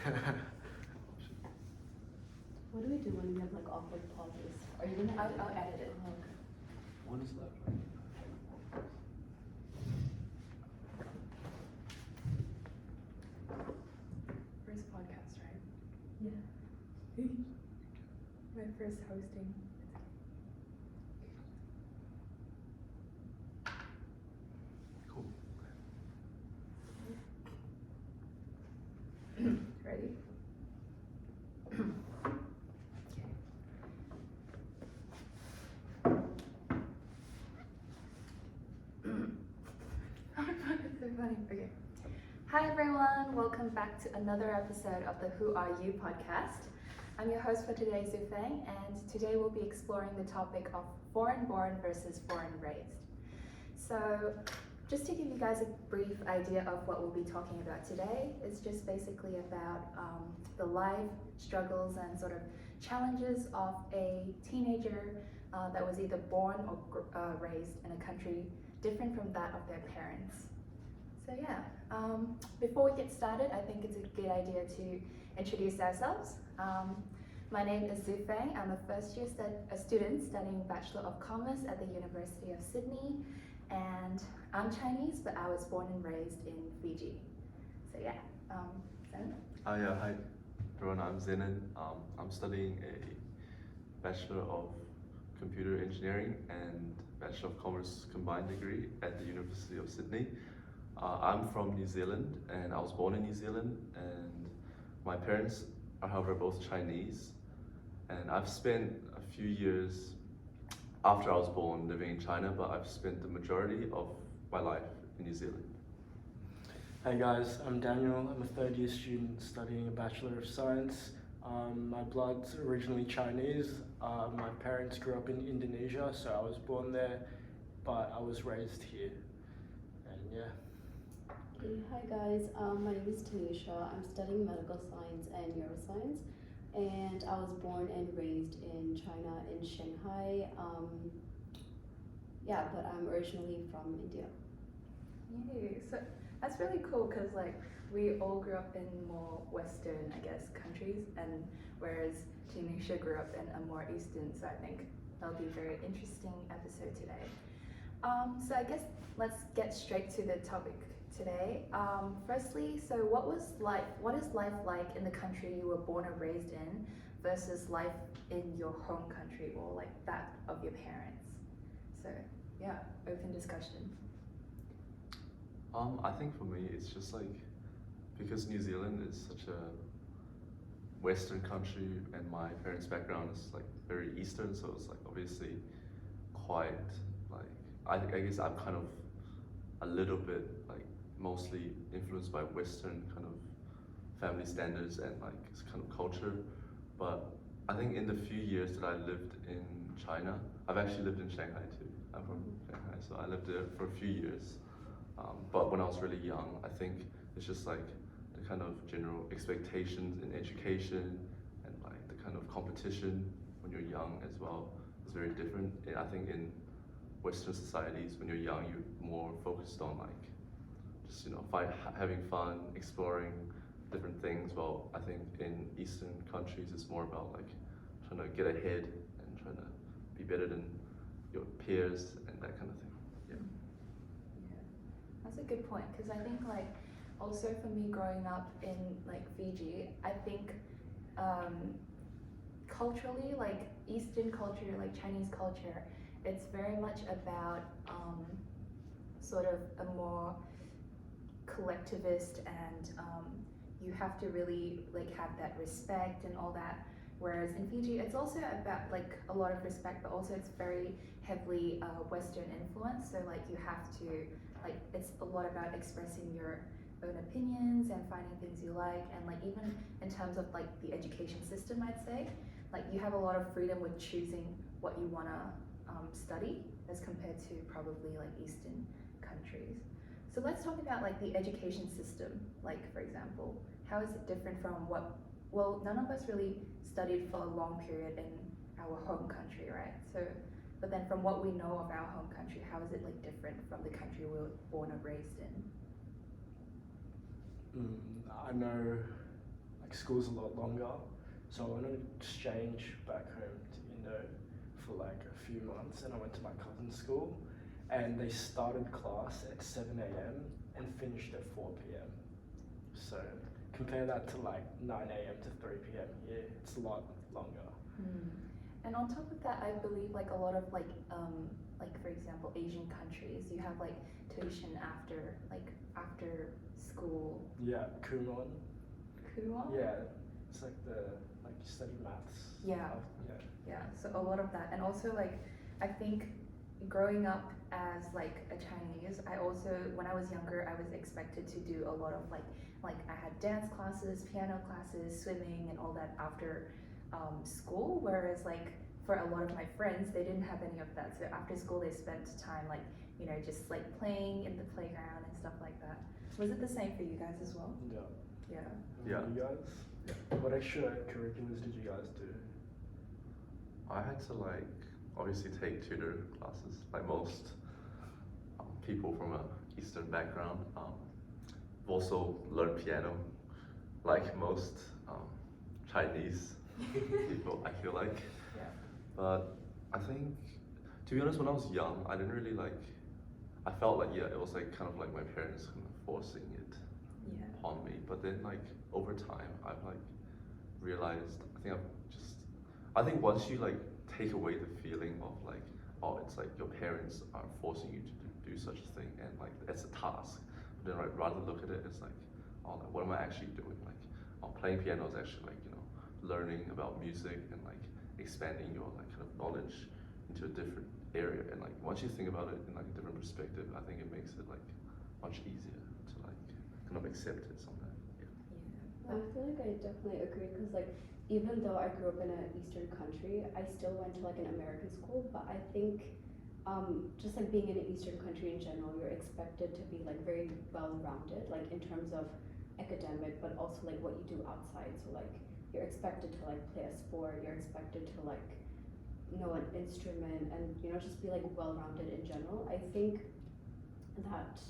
What do we do when we have like awkward pauses? Are you gonna edit? I'll edit it. Okay. One is left. First podcast, right? Yeah. My first hosting. Cool. Ready? It's so funny. Okay. Hi everyone, welcome back to another episode of the Who Are You podcast. I'm your host for today, Zhu Feng, and today we'll be exploring the topic of foreign born versus foreign raised. So, just to give you guys a brief idea of what we'll be talking about today, it's just basically about the life struggles and sort of challenges of a teenager that was either born or raised in a country different from that of their parents. So yeah, before we get started, I think it's a good idea to introduce ourselves. My name is Zhu Feng. I'm a first year student studying Bachelor of Commerce at the University of Sydney, and I'm Chinese, but I was born and raised in Fiji. So yeah, Zen? Hi everyone, I'm Zenon. I'm studying a Bachelor of Computer Engineering and Bachelor of Commerce combined degree at the University of Sydney. I'm from New Zealand, and I was born in New Zealand, and my parents are however both Chinese, and I've spent a few years after I was born living in China, but I've spent the majority of my life in New Zealand. Hey guys, I'm Daniel. I'm a third year student studying a Bachelor of Science. My blood's originally Chinese. My parents grew up in Indonesia, so I was born there, but I was raised here. And yeah. Hi guys, my name is Tanisha. I'm studying medical science and neuroscience, and I was born and raised in China, in Shanghai. Yeah, but I'm originally from India. Yay. So that's really cool because like we all grew up in more Western, I guess, countries, and whereas Tanisha grew up in a more Eastern. So I think that'll be a very interesting episode today. So I guess let's get straight to the topic today. Firstly, so what is life like in the country you were born or raised in versus life in your home country or like that of your parents? So yeah, open discussion. I think for me, it's just like, because New Zealand is such a Western country and my parents' background is like very Eastern, so it's like obviously quite like, I guess I'm kind of a little bit like mostly influenced by Western kind of family standards and like kind of culture. But I think in the few years that I lived in China, I've actually lived in Shanghai too. I'm from Shanghai, so I lived there for a few years. But when I was really young, I think it's just like the kind of general expectations in education and like the kind of competition when you're young as well is very different. And I think in Western societies, when you're young, you're more focused on like just having fun, exploring different things. Well, I think in Eastern countries, it's more about like trying to get ahead and trying to be better than your peers and that kind of thing. Yeah. That's a good point because I think like also for me growing up in like Fiji, I think culturally like Eastern culture, like Chinese culture, it's very much about sort of a more collectivist and you have to really like have that respect and all that. Whereas in Fiji, it's also about like a lot of respect, but also it's very heavily Western influence. So like you have to like it's a lot about expressing your own opinions and finding things you like, and like even in terms of like the education system, I'd say like you have a lot of freedom with choosing what you wanna study as compared to probably like Eastern countries. So let's talk about like the education system. Like for example, how is it different from well, none of us really studied for a long period in our home country, right? So, but then from what we know of our home country, how is it like different from the country we were born or raised in? I know, like school's a lot longer. So I went on exchange back home to Indo for like a few months, and I went to my cousin's school, and they started class at 7 a.m. and finished at 4 p.m. So compare that to like 9 a.m. to 3 p.m. here, it's a lot longer. And on top of that, I believe like a lot of like for example Asian countries, you have like tuition after school. Yeah, Kumon. Kumon? Yeah, it's like you study maths. Yeah. Yeah. Yeah, so a lot of that. And also like I think growing up as like a Chinese, I also when I was younger I was expected to do a lot of like I had dance classes, piano classes, swimming and all that after school, whereas like for a lot of my friends they didn't have any of that. So after school they spent time like just like playing in the playground and stuff like that. Was it the same for you guys as well? Yeah. Yeah. Yeah. You guys? What extracurriculars did you guys do? I had to like obviously take tutor classes like most people from a Eastern background. I've also learned piano like most Chinese people, I feel like. Yeah. But I think, to be honest, when I was young, I didn't really like, I felt like, yeah, it was like kind of like my parents kind of forcing it Yeah. on me. But then like over time, I've like realized, I think once you like take away the feeling of like, oh, it's like your parents are forcing you to do such a thing and like it's a task. But then like, rather look at it as like, oh, like, what am I actually doing? Like, oh, playing piano is actually like, learning about music and like expanding your like kind of knowledge into a different area. And like once you think about it in like a different perspective, I think it makes it like much easier to like kind of accept it sometimes. I feel like I definitely agree because like even though I grew up in an Eastern country, I still went to like an American school. But I think just like being in an Eastern country in general, you're expected to be like very well-rounded, like in terms of academic, but also like what you do outside. So like you're expected to like play a sport, you're expected to like know an instrument and just be like well-rounded in general. I think that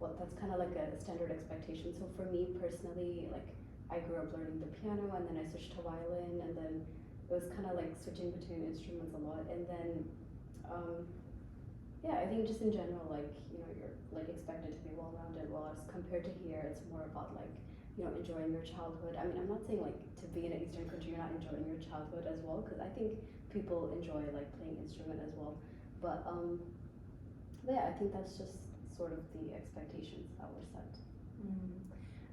that's kind of like a standard expectation. So for me personally, like I grew up learning the piano and then I switched to violin and then it was kind of like switching between instruments a lot. And then yeah, I think just in general, like you're like expected to be well-rounded, whereas compared to here it's more about like enjoying your childhood. I mean, I'm not saying like to be in an Eastern country you're not enjoying your childhood as well, because I think people enjoy like playing instrument as well. But yeah, I think that's just sort of the expectations that were set.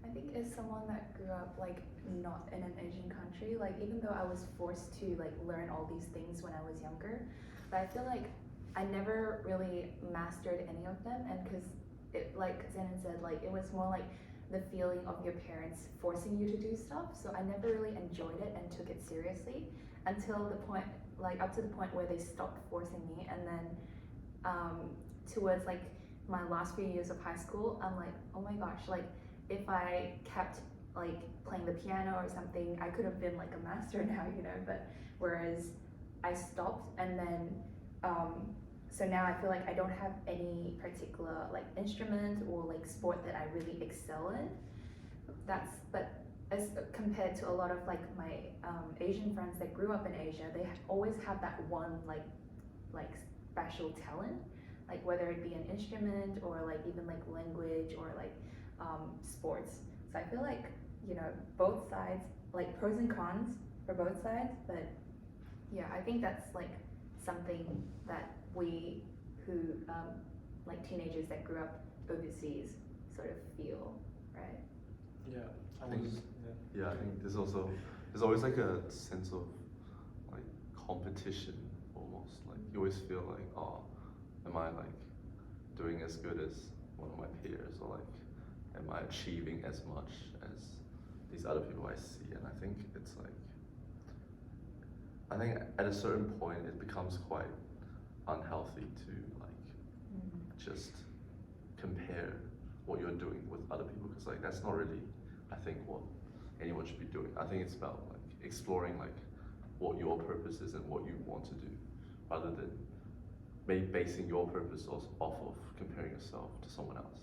I think as someone that grew up like not in an Asian country, like even though I was forced to like learn all these things when I was younger, but I feel like I never really mastered any of them. And because it, like Zenon said, like it was more like the feeling of your parents forcing you to do stuff. So I never really enjoyed it and took it seriously until the point, like up to the point where they stopped forcing me. And then towards like my last few years of high school, I'm like, oh my gosh, like if I kept like playing the piano or something, I could have been like a master now, but whereas I stopped and then so now I feel like I don't have any particular like instrument or like sport that I really excel in. But as compared to a lot of like my Asian friends that grew up in Asia, they always have that one like special talent, like whether it be an instrument or like even like language or like sports. So I feel like both sides, like pros and cons for both sides, but yeah, I think that's like something that we who like teenagers that grew up overseas sort of feel, right? Yeah, I think there's always like a sense of like competition almost. Like you always feel like, oh, am I like doing as good as one of my peers, or like am I achieving as much as these other people I see? And I think it's like, I think at a certain point it becomes quite unhealthy to like just compare what you're doing with other people, because like that's not really, I think, what anyone should be doing. I think it's about like exploring like what your purpose is and what you want to do, rather than maybe basing your purpose off of comparing yourself to someone else.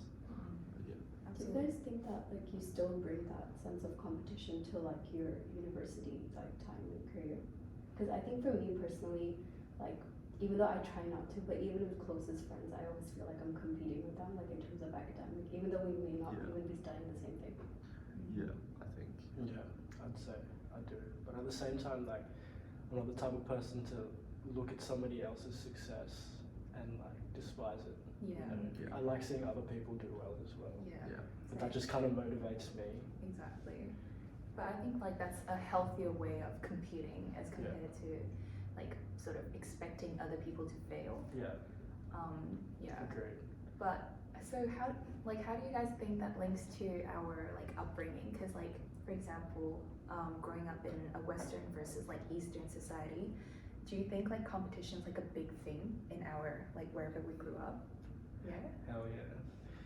Yeah. Do you guys think that like you still bring that sense of competition to like your university like time and career? Because I think for me personally, like even though I try not to, but even with closest friends, I always feel like I'm competing with them, like in terms of academic, even though we may not Yeah. even be studying the same thing. Yeah, I think. Yeah, I'd say I do. But at the same time, like, I'm not the type of person to look at somebody else's success and like despise it. Yeah. You know? Yeah. I like seeing other people do well as well. Yeah. Yeah. But that just kind of motivates me. Exactly. But I think like that's a healthier way of competing as compared to like sort of expecting other people to fail. Yeah, Yeah. agreed. But so how do you guys think that links to our like upbringing? Because like for example, growing up in a Western versus like Eastern society, do you think like competition is like a big thing in our like wherever we grew up? Yeah. Hell yeah.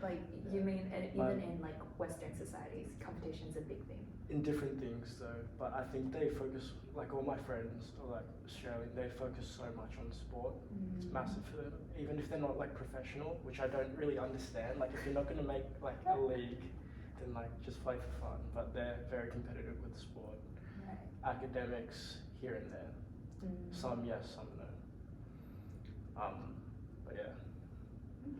Like you mean even in like Western societies, competition's a big thing. In different things though, but I think they focus, like all my friends are like Australian, they focus so much on sport. It's massive for them, even if they're not like professional, which I don't really understand. Like if you're not gonna make like a league, then like just play for fun. But they're very competitive with sport. Right. Academics here and there, some yes, some no. But yeah.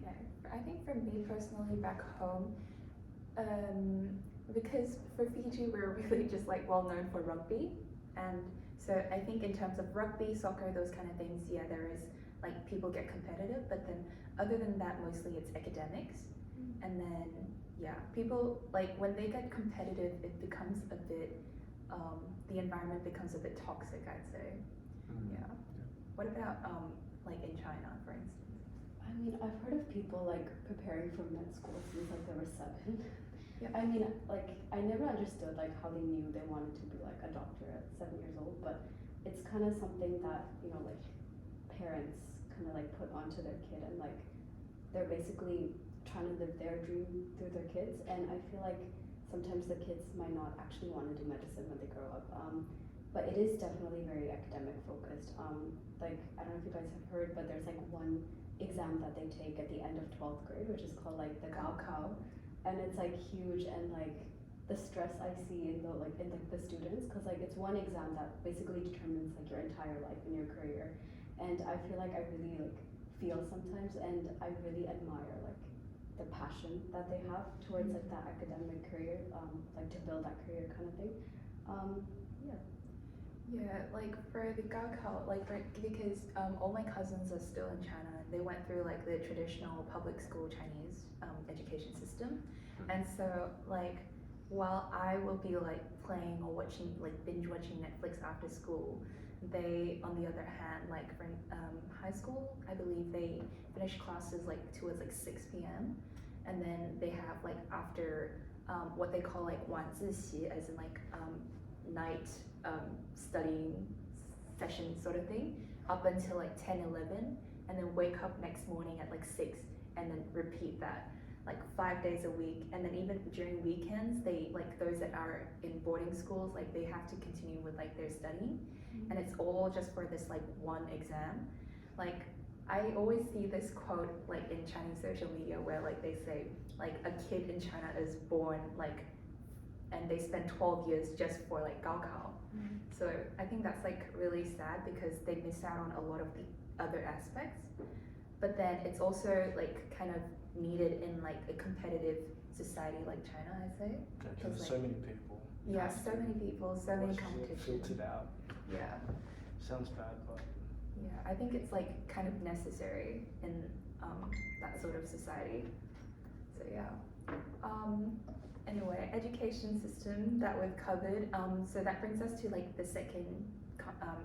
Okay. I think for me personally back home, because for Fiji we're really just like well known for rugby, and so I think in terms of rugby, soccer, those kind of things, yeah, there is like people get competitive, but then other than that, mostly it's academics, and then yeah, people like when they get competitive, it becomes a bit, the environment becomes a bit toxic, I'd say. Yeah. What about like in China, for instance? I mean, I've heard of people like preparing for med school since like they were 7. Yeah. I mean, like I never understood like how they knew they wanted to be like a doctor at 7 years old, but it's kind of something that like parents kind of like put onto their kid, and like they're basically trying to live their dream through their kids. And I feel like sometimes the kids might not actually want to do medicine when they grow up. But it is definitely very academic focused. Like I don't know if you guys have heard, but there's like one exam that they take at the end of 12th grade, which is called like the Gaokao, and it's like huge, and like the stress I see in the students, because like it's one exam that basically determines like your entire life and your career, and I feel like I really like feel sometimes, and I really admire like the passion that they have towards like that academic career, like to build that career kind of thing. Yeah. Yeah, like for the Gaokao, like because all my cousins are still in China. They went through like the traditional public school Chinese education system, and so like while I will be like playing or watching like binge watching Netflix after school, they on the other hand like for high school, I believe they finish classes like towards like 6 p.m. and then they have like after what they call like 晚自习, as in like night studying session sort of thing, up until like 10-11, and then wake up next morning at like 6 and then repeat that like 5 days a week. And then even during weekends, they like those that are in boarding schools, like they have to continue with like their studying, and it's all just for this like one exam. Like I always see this quote like in Chinese social media where like they say like a kid in China is born like and they spend 12 years just for like Gaokao. So I think that's like really sad because they miss out on a lot of the other aspects. But then it's also like kind of needed in like a competitive society like China, I'd say. Yeah, 'cause Because, there's like, so many people. Yeah, so many people, so many Watches it competition. filtered out. Yeah, Sounds bad, but yeah. I think it's like kind of necessary in that sort of society. So yeah. Anyway, education system that we've covered. So that brings us to like the second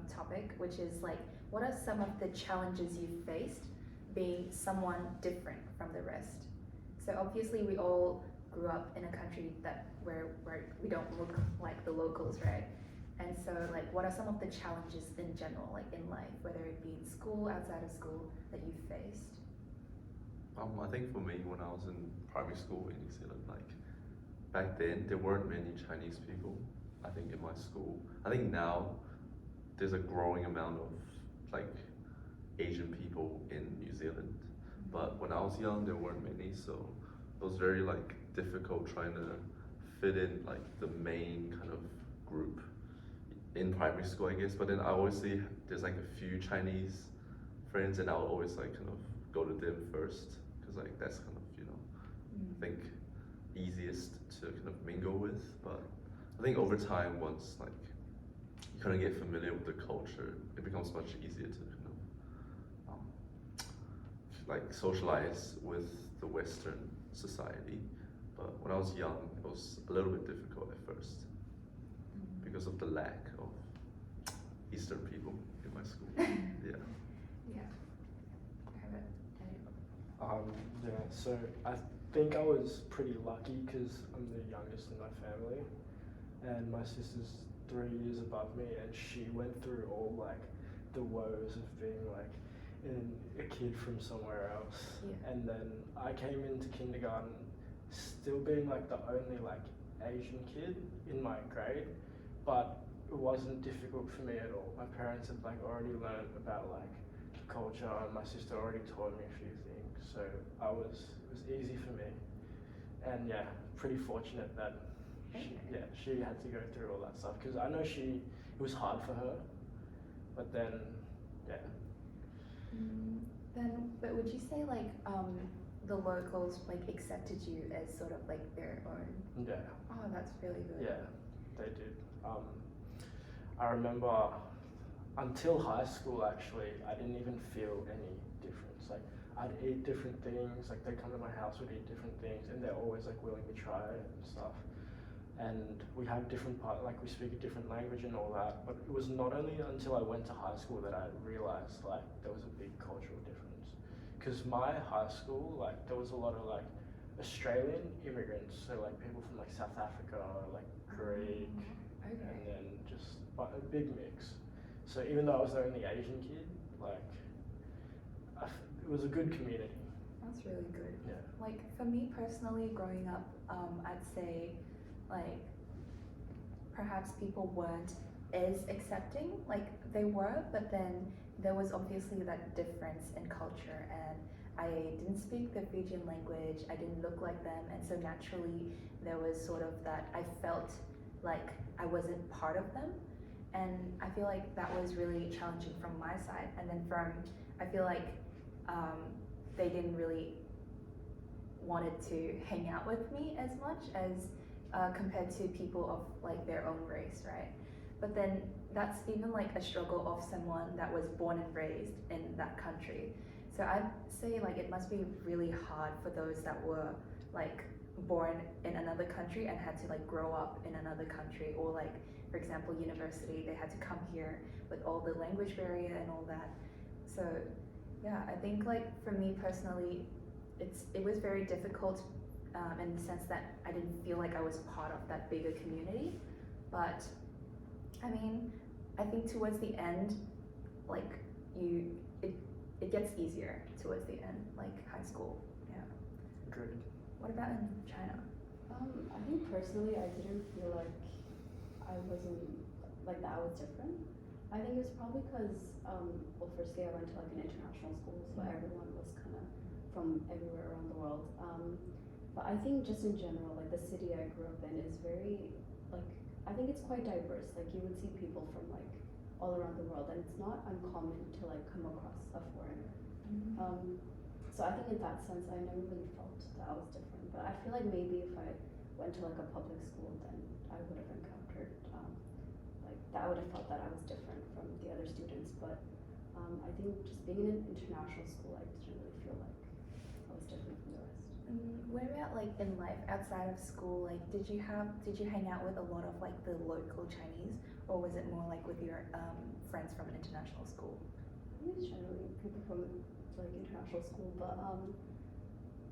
topic, which is like, what are some of the challenges you've faced being someone different from the rest? So obviously we all grew up in a country where we don't look like the locals, right? And so like, what are some of the challenges in general, like in life, whether it be in school, outside of school, that you faced? I think for me, when I was in primary school in New Zealand, like back then there weren't many Chinese people, I think, in my school. I think now there's a growing amount of like Asian people in New Zealand, but when I was young there weren't many, so it was very like difficult trying to fit in like the main kind of group in primary school, I guess. But then I always see there's like a few Chinese friends, and I'll always like kind of go to them first, because like that's kind of, you know, I think easiest to kind of mingle with. But I think over time, once like you kind of get familiar with the culture, it becomes much easier to kind of like socialize with the Western society. But when I was young, it was a little bit difficult at first because of the lack of Eastern people in my school. Yeah. Yeah. Yeah, so I think I was pretty lucky because I'm the youngest in my family, and my sister's 3 years above me, and she went through all like the woes of being like a kid from somewhere else. Yeah. And then I came into kindergarten still being like the only like Asian kid in my grade, but it wasn't difficult for me at all. My parents had like already learned about like culture, and my sister already taught me a few things, so it was easy for me. And yeah, pretty fortunate that she had to go through all that stuff, because I know it was hard for her, but then yeah. But would you say like the locals like accepted you as sort of like their own? Yeah. Oh, that's really good. Yeah, they did. I remember until high school, actually, I didn't even feel any difference. Like, I'd eat different things, like they'd come to my house, we'd eat different things, and they're always like willing to try it and stuff. And we have different like we speak a different language and all that, but it was not only until I went to high school that I realized like there was a big cultural difference. Because my high school, like there was a lot of like Australian immigrants, so like people from like South Africa, like Greek, and then just a big mix. So even though I was the only Asian kid, like it was a good community. That's really good. Yeah. Like for me personally, growing up, I'd say like perhaps people weren't as accepting, like they were, but then there was obviously that difference in culture, and I didn't speak the Fijian language, I didn't look like them, and so naturally there was sort of that I felt like I wasn't part of them, and I feel like that was really challenging from my side. And then I feel like they didn't really wanted to hang out with me as much as compared to people of like their own race, right? But then that's even like a struggle of someone that was born and raised in that country. So I'd say like it must be really hard for those that were like born in another country and had to like grow up in another country, or like for example university, they had to come here with all the language barrier and all that. So yeah, I think like for me personally, it was very difficult in the sense that I didn't feel like I was part of that bigger community. But I mean, I think towards the end, like it gets easier towards the end, like high school. Yeah. Agreed. What about in China? I think personally I didn't feel like I wasn't, like that I was different. I think it was probably because, well firstly I went to like an international school, so everyone was kind of from everywhere around the world. But I think just in general, like the city I grew up in is very, like, I think it's quite diverse. Like you would see people from like all around the world, and it's not uncommon to like come across a foreigner. So I think in that sense, I never really felt that I was different. But I feel like maybe if I went to like a public school, then I would have encountered, like that I would have felt that I was different from the other students. But I think just being in an international school, I didn't really feel like I was different from the rest. What about like in life outside of school? Like, did you hang out with a lot of like the local Chinese, or was it more like with your friends from an international school? I think it's generally people from like international school, but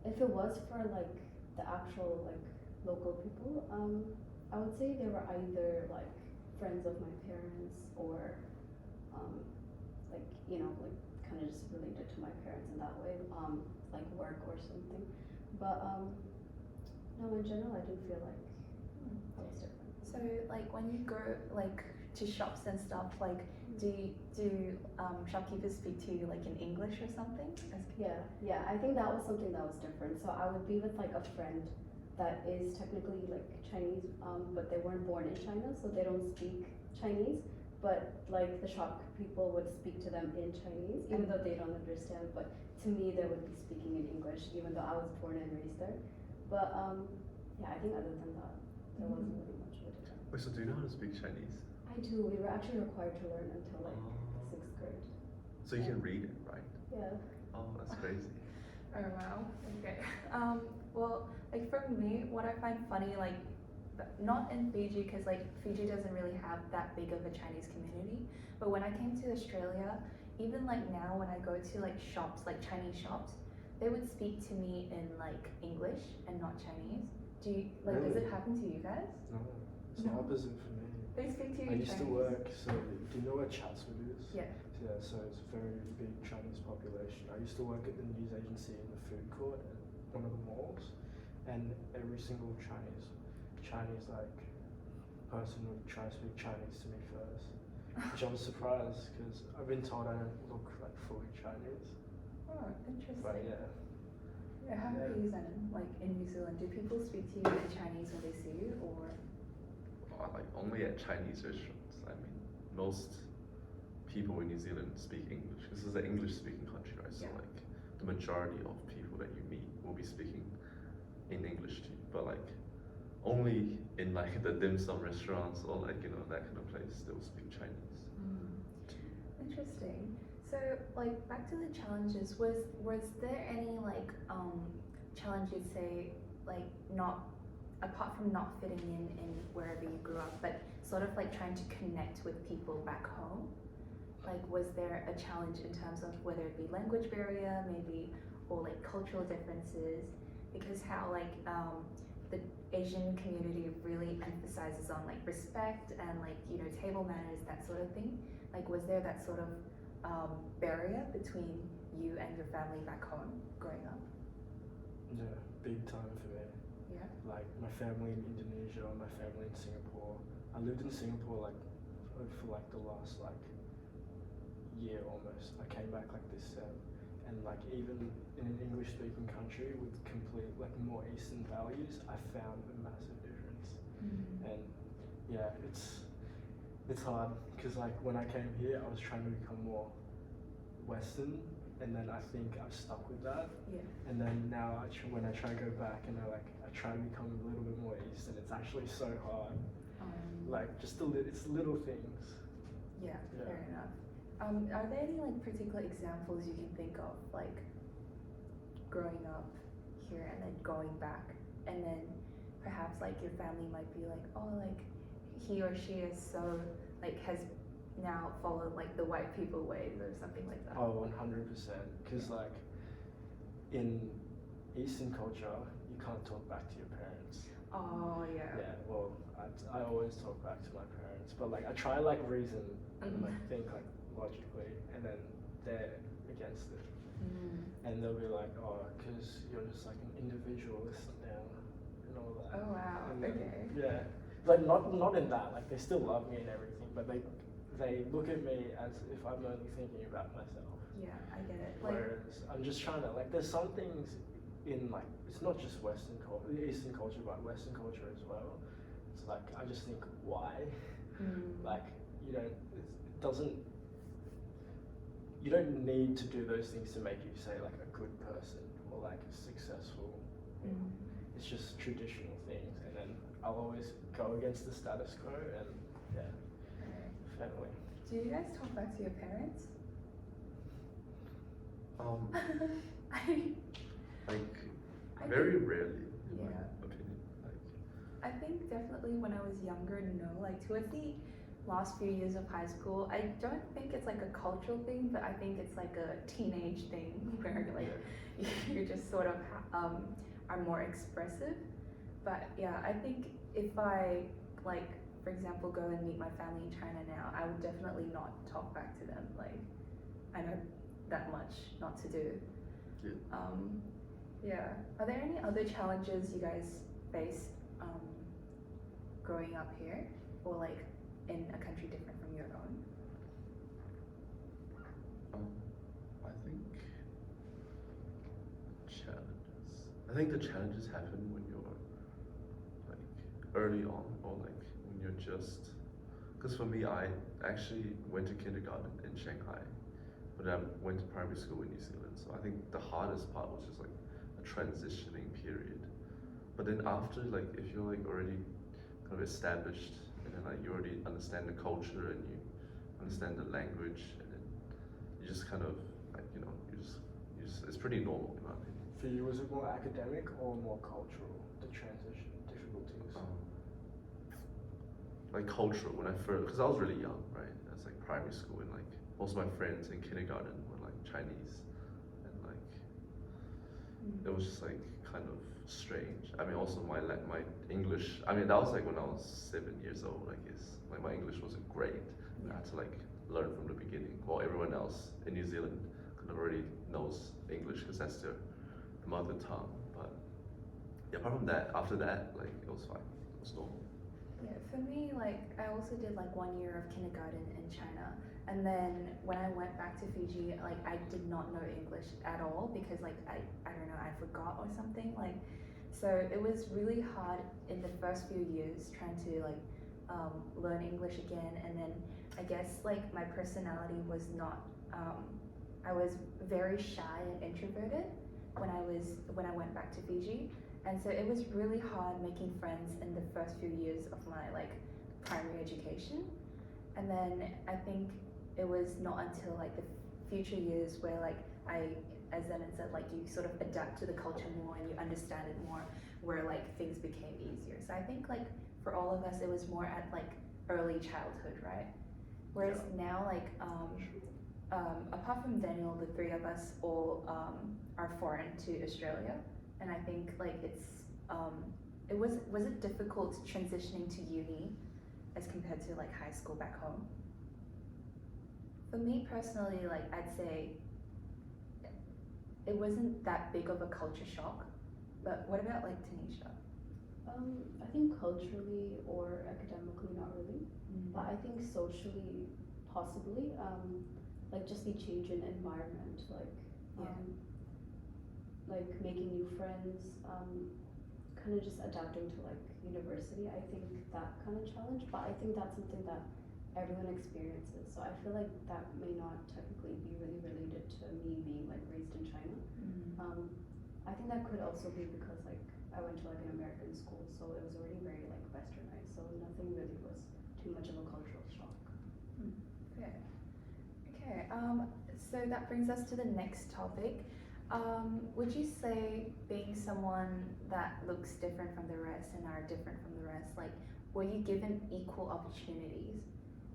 if it was for like the actual like local people, I would say they were either like friends of my parents, or like, you know, like kind of just related to my parents in that way, like work or something. But no, in general, I didn't feel like I was different. So like when you go like to shops and stuff, like do shopkeepers speak to you like in English or something? Yeah, I think that was something that was different. So I would be with like a friend that is technically like Chinese, but they weren't born in China, so they don't speak Chinese. But like the shop people would speak to them in Chinese, even though they don't understand. But to me, they would be speaking in English, even though I was born and raised there. But yeah, I think other than that, there wasn't really much of a difference. Wait, so do you know how to speak Chinese? I do. We were actually required to learn until like Oh. 6th grade. So you can read it, right? Yeah. Oh, that's crazy. Oh wow. Okay. Well, like for me, what I find funny, like, not in Fiji, because like Fiji doesn't really have that big of a Chinese community. But when I came to Australia, even like now when I go to like shops, like Chinese shops, they would speak to me in like English and not Chinese. Do you like? Does Really? it happen to you guys? No, it's the No. opposite for me. They speak to you I in used Chinese. to work, so do you know where Chatswood is? Yeah. Yeah, so it's a very big Chinese population. I used to work at the news agency in the food court at one of the malls, and every single Chinese like person would try to speak Chinese to me first, which I was surprised because I've been told I don't look like fully Chinese. Oh, interesting. But yeah, Yeah, how about you, Zen? Like in New Zealand, do people speak to you in Chinese when they see you, or? Like only at Chinese restaurants. I mean, most people in New Zealand speak English. This is an English-speaking country, right? So Yeah. like the majority of people that you meet will be speaking in English to you. But like only in like the dim sum restaurants or like that kind of place they will speak Chinese. Interesting. So, like, back to the challenges. Was there any like challenge you'd say, like, not apart from not fitting in wherever you grew up, but sort of like trying to connect with people back home? Like, was there a challenge in terms of whether it be language barrier, maybe, or like cultural differences? Because how like the Asian community really emphasizes on like respect and like table manners, that sort of thing. Like, was there that sort of barrier between you and your family back home growing up? yeah, big time for me. Yeah. Like my family in Indonesia, my family in Singapore. I lived in Singapore like for like the last like year almost. I came back like this sem, and like even in an English speaking country with complete like more Eastern values, I found a massive difference. And yeah, it's hard because like when I came here, I was trying to become more Western, and then I think I've stuck with that. Yeah. And then now when I try to go back and I try to become a little bit more Eastern, it's actually so hard. Like just it's little things. Yeah, Yeah. fair enough. Are there any like particular examples you can think of, like growing up here and then going back, and then perhaps like your family might be like, oh, like he or she is so like has now followed like the white people ways or something like that? Oh, 100%. Because like in Eastern culture, you can't talk back to your parents. Oh yeah. Yeah, well, I always talk back to my parents, but like I try like reason and like think like logically, and then they're against it, and they'll be like, oh, because you're just like an individualist now and all that. Oh wow. And then, Okay. yeah, like not in that. Like they still love me and everything, but they look at me as if I'm only thinking about myself. Yeah, I get it. Like, Whereas I'm just trying to like, there's some things in like, it's not just Western culture, Eastern culture, but Western culture as well. It's like I just think why, like it doesn't. You don't need to do those things to make you say like a good person or like successful. It's just traditional things, and then I'll always go against the status quo, and yeah, family. do you guys talk back to your parents? Like very rarely, in my Yeah. opinion. Like I think definitely when I was younger, no. Like towards the last few years of high school, I don't think it's like a cultural thing, but I think it's like a teenage thing where like you just sort of are more expressive. But yeah, I think if I like, for example, go and meet my family in China now, I would definitely not talk back to them. Like I know that much not to do. Yeah. Yeah. Are there any other challenges you guys face growing up here, or like in a country different from your own? I think challenges. I think the challenges happen when you're early on, or like when you're just, because for me, I actually went to kindergarten in Shanghai, but I went to primary school in New Zealand. So I think the hardest part was just like a transitioning period. But then after, like, if you're like already kind of established, and then like you already understand the culture and you understand the language, and then you just kind of like, you know, it's pretty normal in my opinion. For you, was it more academic or more cultural, the transition difficulties? Like cultural, when I first, because I was really young, right? I was like primary school, and like most of my friends in kindergarten were like Chinese, and like it was just like kind of strange. I mean, also my English. I mean, that was like when I was 7 years old, I guess. Like my English wasn't great. I had to like learn from the beginning. While everyone else in New Zealand kind of already knows English because that's their mother tongue. But yeah, apart from that, after that, like it was fine. It was normal. Yeah, for me, like I also did like 1 year of kindergarten in China, and then when I went back to Fiji, like I did not know English at all because like I don't know, I forgot or something. Like, so it was really hard in the first few years trying to like learn English again, and then I guess like my personality was not. I was very shy and introverted when I went back to Fiji. And so it was really hard making friends in the first few years of my like primary education. And then I think it was not until like the future years where like as Zenon said, like you sort of adapt to the culture more and you understand it more, where like things became easier. So I think like for all of us, it was more at like early childhood, right? Whereas now like apart from Daniel, the three of us all are foreign to Australia. And I think like was it difficult transitioning to uni as compared to like high school back home? For me personally, like I'd say it wasn't that big of a culture shock. But what about like Tanisha? I think culturally or academically, not really. But I think socially, possibly. Like just the change in environment, like making new friends, kind of just adapting to like university. I think that kind of challenge, but I think that's something that everyone experiences. So I feel like that may not technically be really related to me being like raised in China. I think that could also be because like I went to like an American school, so it was already very like westernized. So nothing really was too much of a cultural shock. Okay. Okay. So that brings us to the next topic. Would you say being someone that looks different from the rest and are different from the rest, like were you given equal opportunities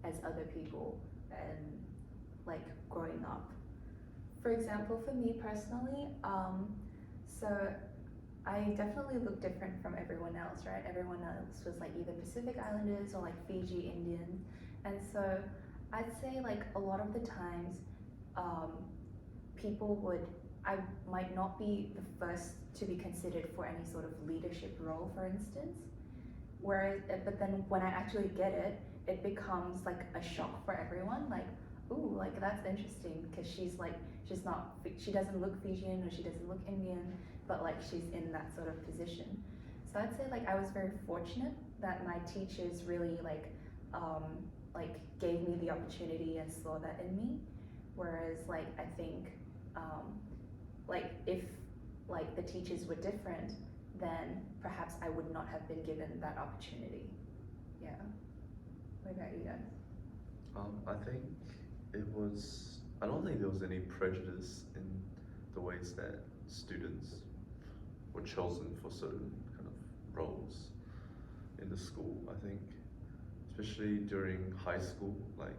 as other people and like growing up? For example, for me personally, so I definitely look different from everyone else, right? Everyone else was like either Pacific Islanders or like Fiji Indian, and so I'd say like a lot of the times, I might not be the first to be considered for any sort of leadership role, for instance. Whereas, but then when I actually get it, it becomes like a shock for everyone. Like, ooh, like that's interesting because she doesn't look Fijian or she doesn't look Indian, but like she's in that sort of position. So I'd say like I was very fortunate that my teachers really like gave me the opportunity and saw that in me. Whereas like I think like if like the teachers were different, then perhaps I would not have been given that opportunity. Yeah. What about you guys? I think I don't think there was any prejudice in the ways that students were chosen for certain kind of roles in the school. I think, especially during high school, like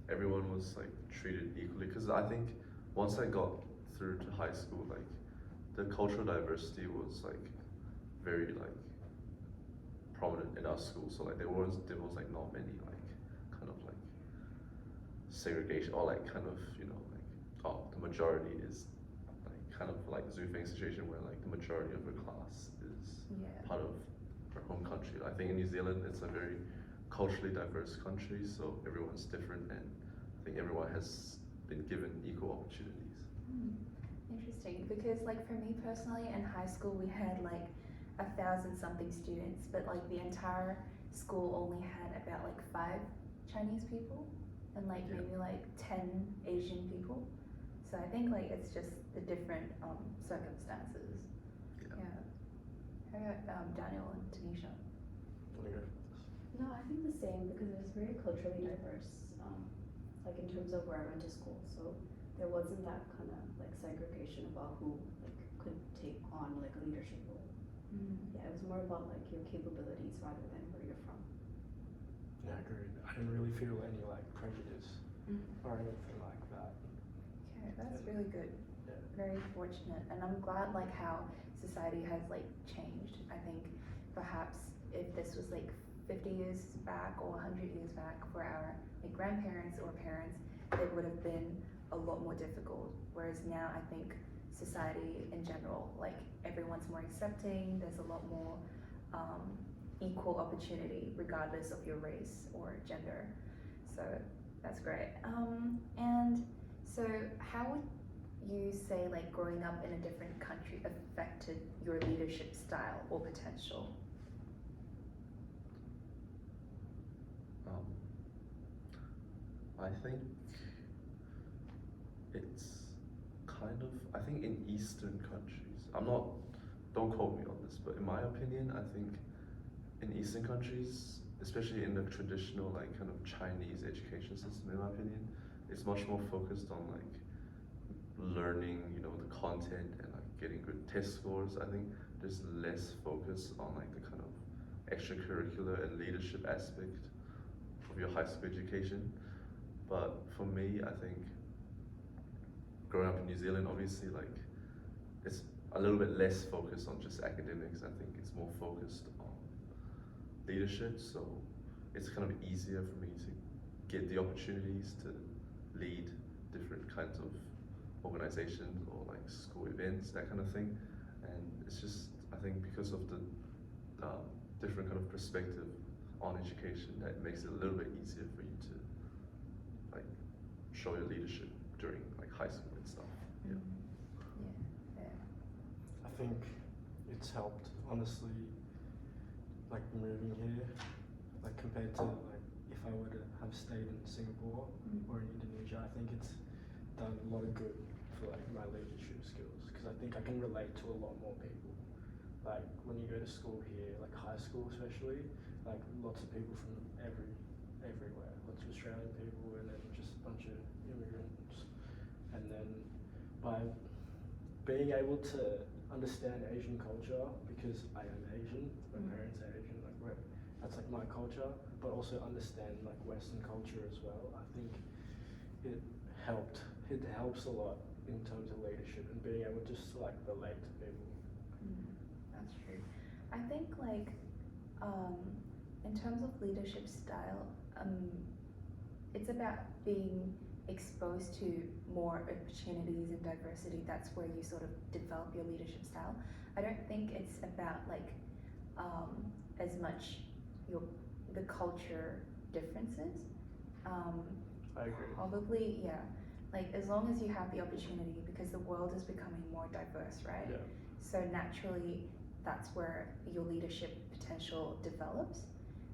everyone was like treated equally. Because I think once I got through to high school, like the cultural diversity was like very like prominent in our school. So like there was like not many like kind of like segregation or like kind of, you know, like the majority is like kind of like Zhu Feng's situation where like the majority of her class is part of her home country. I think in New Zealand it's a very culturally diverse country, so everyone's different, and I think everyone has been given equal opportunities. Interesting, because like for me personally in high school we had like 1,000 something students, but like the entire school only had about like 5 Chinese people and like Yeah. maybe like 10 Asian people. So I think like it's just the different circumstances. Yeah. How about Daniel and Tanisha? Wanna go for this? No, I think the same because it was very culturally diverse, like in terms of where I went to school. So there wasn't that kind of like segregation about who like could take on like a leadership role. Yeah, it was more about like your capabilities rather than where you're from. Yeah, agreed. I didn't really feel any like prejudice or anything like that. Okay, that's really good. Yeah. Very fortunate, and I'm glad like how society has like changed. I think perhaps if this was like 50 years back or 100 years back for our like grandparents or parents, it would have been a lot more difficult. Whereas now I think society in general, like everyone's more accepting. There's a lot more equal opportunity regardless of your race or gender. So that's great. And so how would you say like growing up in a different country affected your leadership style or potential? I think it's kind of, I think in Eastern countries, don't quote me on this, but in my opinion, I think in Eastern countries, especially in the traditional like kind of Chinese education system, in my opinion, it's much more focused on like learning, you know, the content and like getting good test scores. I think there's less focus on like the kind of extracurricular and leadership aspect of your high school education. But for me, I think growing up in New Zealand, obviously, like it's a little bit less focused on just academics. I think it's more focused on leadership. So it's kind of easier for me to get the opportunities to lead different kinds of organizations or like school events, that kind of thing. And it's just, I think because of the different kind of perspective on education, that makes it a little bit easier for you to like show your leadership during like high school and stuff. Yeah. Yeah. I think it's helped, honestly, like moving here, like compared to like if I were to have stayed in Singapore or in Indonesia, I think it's done a lot of good for like my leadership skills because I think I can relate to a lot more people. Like when you go to school here, like high school especially, like lots of people from everywhere, lots of Australian people and then just a bunch of immigrants. And then by being able to understand Asian culture, because I am Asian, my parents are Asian, like that's like my culture, but also understand like Western culture as well. I think it helps a lot in terms of leadership and being able just to like relate to people. That's true. I think like in terms of leadership style, it's about being exposed to more opportunities and diversity. That's where you sort of develop your leadership style. I don't think it's about like as much the culture differences. I agree. Probably, yeah. Like as long as you have the opportunity, because the world is becoming more diverse, right? Yeah. So naturally, that's where your leadership potential develops.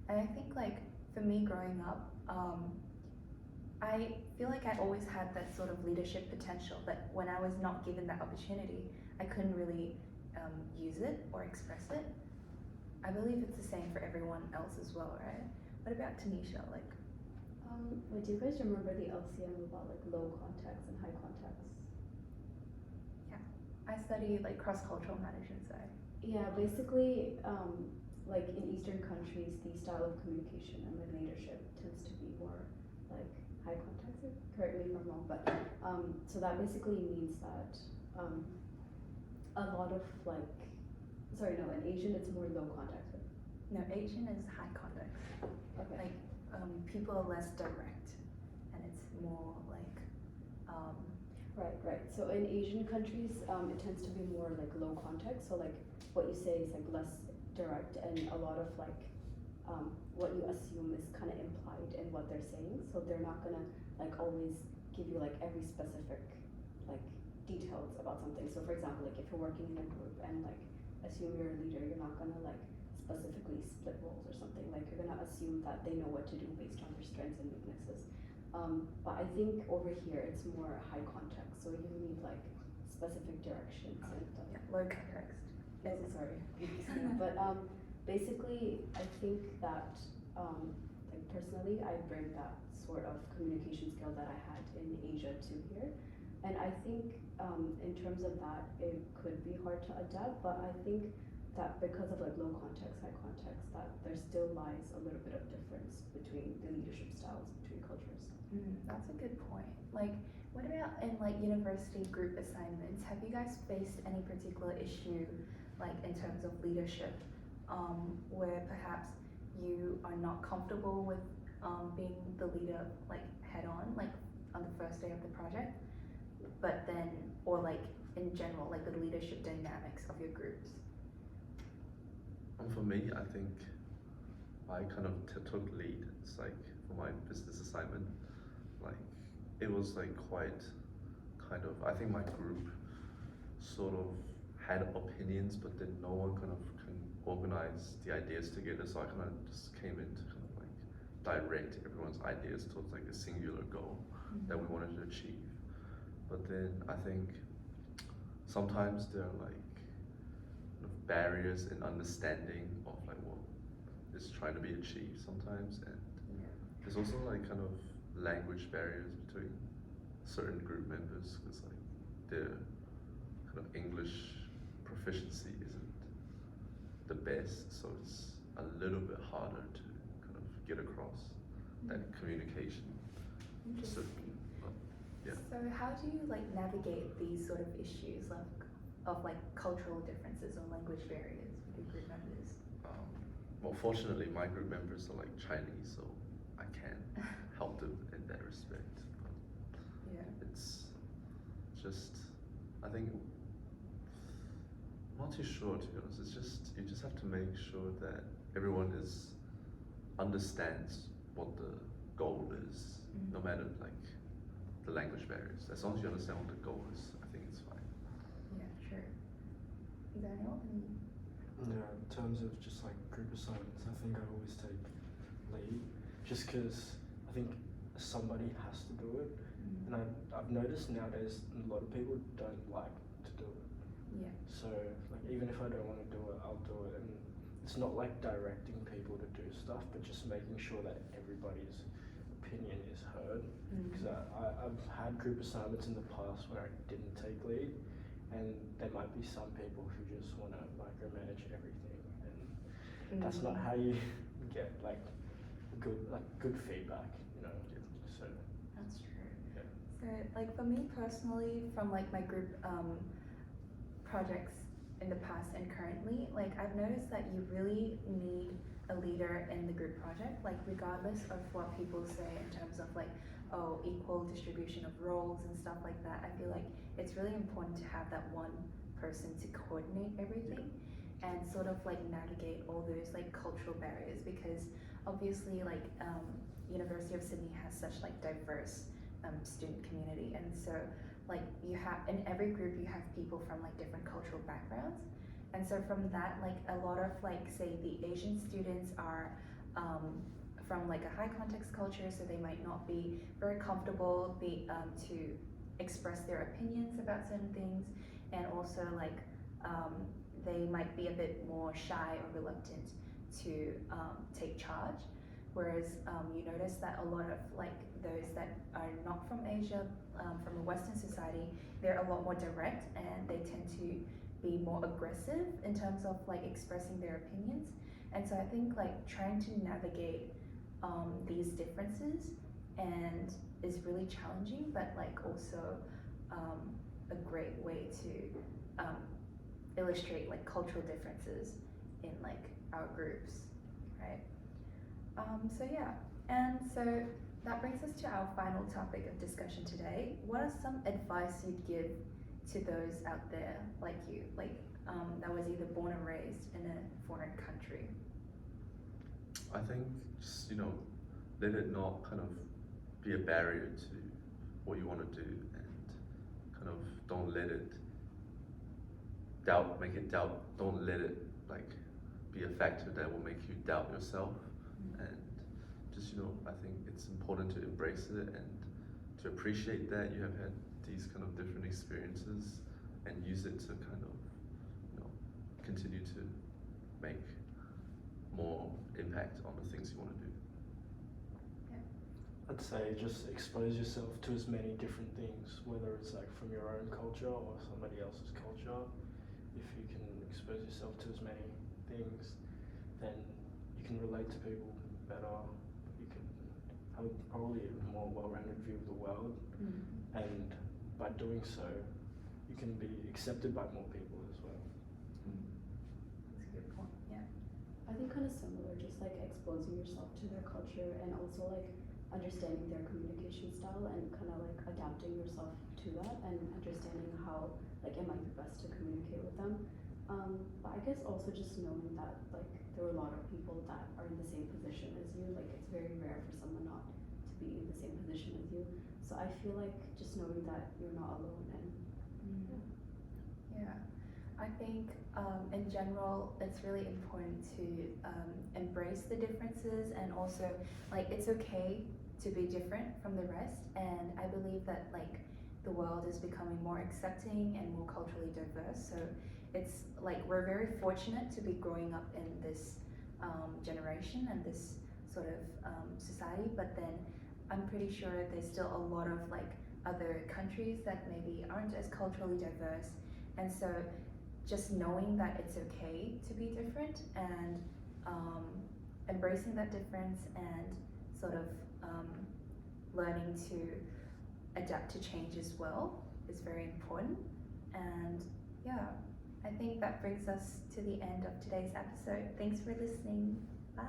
And I think like for me growing up, I feel like I always had that sort of leadership potential, but when I was not given that opportunity, I couldn't really use it or express it. I believe it's the same for everyone else as well, right? What about Tanisha? Like, Wait, do you guys remember the LCM about like low context and high context? I study like cross-cultural management, so Yeah, basically, like in Eastern countries, the style of communication and like leadership tends to be more like high context. Correct me if I'm wrong, but so that basically means that a lot of like, sorry, no, in Asian it's more low context. Right? no, Asian is high context. Okay. Like people are less direct, and it's more like Right. So in Asian countries, it tends to be more like low context. So like what you say is like less direct, and a lot of like what you assume is kind of implied in what they're saying. So they're not gonna like always give you like every specific like details about something. So for example, like if you're working in a group and like assume you're a leader. You're not gonna like specifically split roles or something. Like you're gonna assume that they know what to do based on their strengths and weaknesses. But I think over here it's more high context, so you need like specific directions and Yeah, low context. oh, sorry. But basically, I think that like personally, I bring that sort of communication skill that I had in Asia to here, and I think in terms of that, it could be hard to adapt. But I think that because of like low context, high context, that there still lies a little bit of difference between the leadership styles between cultures. That's a good point. Like, what about in like university group assignments? Have you guys faced any particular issue, like in terms of leadership, where perhaps you are not comfortable with being the leader, like head on, like on the first day of the project, but then, or like in general, like the leadership dynamics of your groups? And for me, I think I kind of took lead. It's like for my business assignment, like it was like quite kind of, I think my group sort of had opinions, but then no one kind of can organize the ideas together. So I kind of just came in to kind of like direct everyone's ideas towards like a singular goal that we wanted to achieve. But then I think sometimes there are like kind of barriers in understanding of like what is trying to be achieved sometimes, and there's also like kind of language barriers between certain group members because like their kind of English proficiency isn't the best, so it's a little bit harder to kind of get across that communication. So, yeah. So how do you like navigate these sort of issues of like cultural differences or language barriers with your group members? Well, fortunately, my group members are like Chinese, so I can help them in that respect. But Yeah. it's just, I think, I'm not too sure to be honest. It's just you just have to make sure that everyone understands what the goal is, no matter like the language barriers. As long as you understand what the goal is, I think it's fine. Yeah, sure. Daniel? Yeah, in terms of just like group assignments, I think I always take lead, just because I think somebody has to do it, and I've noticed nowadays a lot of people don't like to do it. Yeah. So like even if I don't want to do it, I'll do it, and it's not like directing people to do stuff, but just making sure that everybody's opinion is heard. Because I've had group assignments in the past where I didn't take lead, and there might be some people who just want to micromanage everything, and that's not how you get like good feedback, you know. So That's true. Yeah. So like for me personally, from like my group projects in the past and currently, like I've noticed that you really need a leader in the group project, like regardless of what people say in terms of like, oh, equal distribution of roles and stuff like that. I feel like it's really important to have that one person to coordinate everything and sort of like navigate all those like cultural barriers, because obviously like University of Sydney has such like diverse student community, and so like you have in every group you have people from like different cultural backgrounds, and so from that, like a lot of like say the Asian students are from like a high context culture, so they might not be very comfortable to express their opinions about certain things, and also like they might be a bit more shy or reluctant to take charge, whereas you notice that a lot of like those that are not from Asia, from a Western society, they're a lot more direct and they tend to be more aggressive in terms of like expressing their opinions. And so I think like trying to navigate these differences and is really challenging, but like also a great way to illustrate like cultural differences in like our groups, right? So yeah, and so that brings us to our final topic of discussion today. What are some advice you'd give to those out there like you, like that was either born and raised in a foreign country? I think just, let it not kind of be a barrier to what you want to do, and kind of don't let it make it doubt, don't let it like be a factor that will make you doubt yourself. And just, I think it's important to embrace it and to appreciate that you have had these kind of different experiences and use it to kind of, continue to make more impact on the things you want to do. I'd say just expose yourself to as many different things, whether it's like from your own culture or somebody else's culture. If you can expose yourself to as many things, then you can relate to people better. You can have probably a more well-rounded view of the world, and by doing so, you can be accepted by more people as well. That's a good point. Yeah. I think kind of similar, just like exposing yourself to their culture and also like understanding their communication style and kind of like adapting yourself to that and understanding how like it might be best to communicate with them. But I guess also just knowing that like there are a lot of people that are in the same position as you. Like it's very rare for someone not to be in the same position as you. So I feel like just knowing that you're not alone and Yeah, I think in general it's really important to embrace the differences and also like it's okay to be different from the rest, and I believe that like the world is becoming more accepting and more culturally diverse, so it's like we're very fortunate to be growing up in this generation and this sort of society, but then I'm pretty sure there's still a lot of like other countries that maybe aren't as culturally diverse, and so just knowing that it's okay to be different and embracing that difference and sort of learning to adapt to change as well is very important. And yeah, I think that brings us to the end of today's episode. Thanks for listening. Bye.